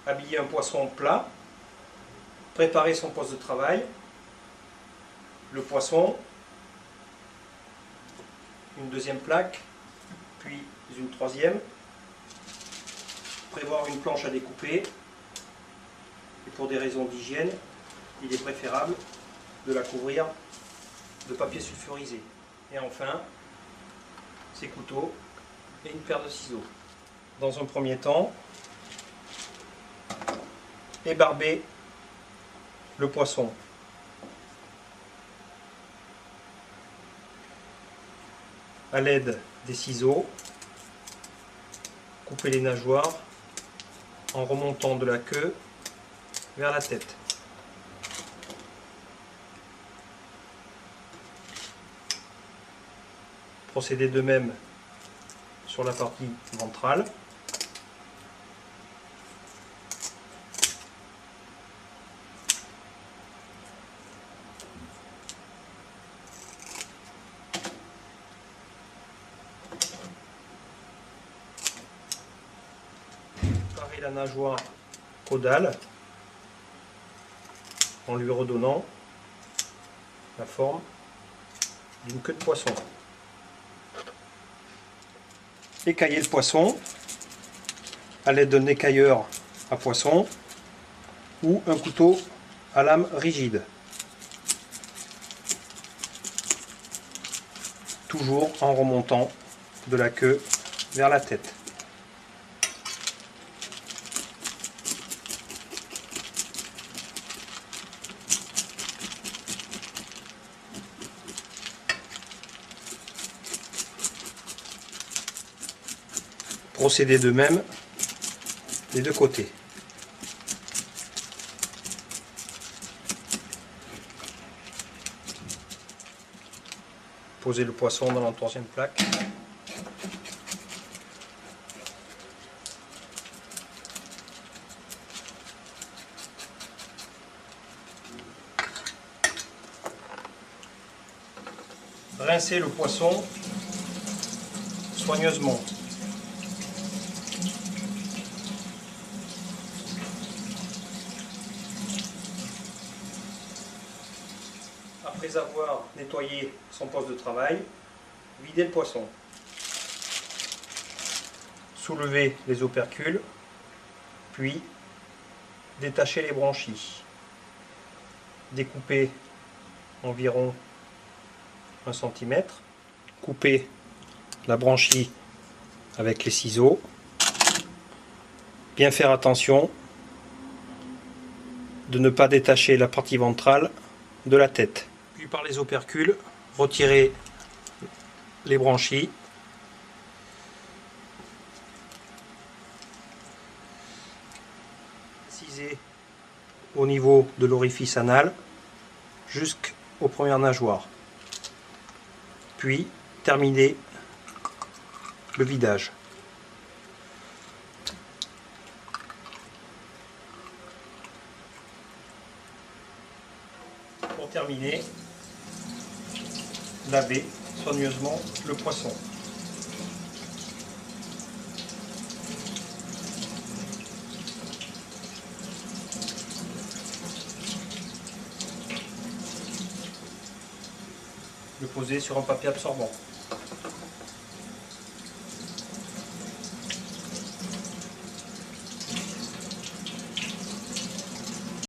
habiller un poisson plat, préparer son poste de travail, le poisson, une deuxième plaque, puis une troisième, prévoir une planche à découper, et pour des raisons d'hygiène, il est préférable de la couvrir de papier sulfurisé. Et enfin, ses couteaux et une paire de ciseaux. Dans un premier temps, ébarber le poisson. À l'aide des ciseaux, couper les nageoires en remontant de la queue vers la tête. Procéder de même sur la partie ventrale. Préparer la nageoire caudale en lui redonnant la forme d'une queue de poisson. Écailler le poisson à l'aide d'un écailleur à poisson ou un couteau à lame rigide. Toujours en remontant de la queue vers la tête. Procéder de même des deux côtés. Poser le poisson dans la troisième plaque. Rincer le poisson soigneusement. Après avoir nettoyé son poste de travail, vider le poisson. Soulever les opercules, puis détacher les branchies. Découper environ 1 cm. Couper la branchie avec les ciseaux. Bien faire attention de ne pas détacher la partie ventrale de la tête. Puis par les opercules, retirer les branchies. Inciser au niveau de l'orifice anal jusqu'aux premières nageoires. Puis terminer le vidage. Pour terminer, laver soigneusement le poisson. Le poser sur un papier absorbant.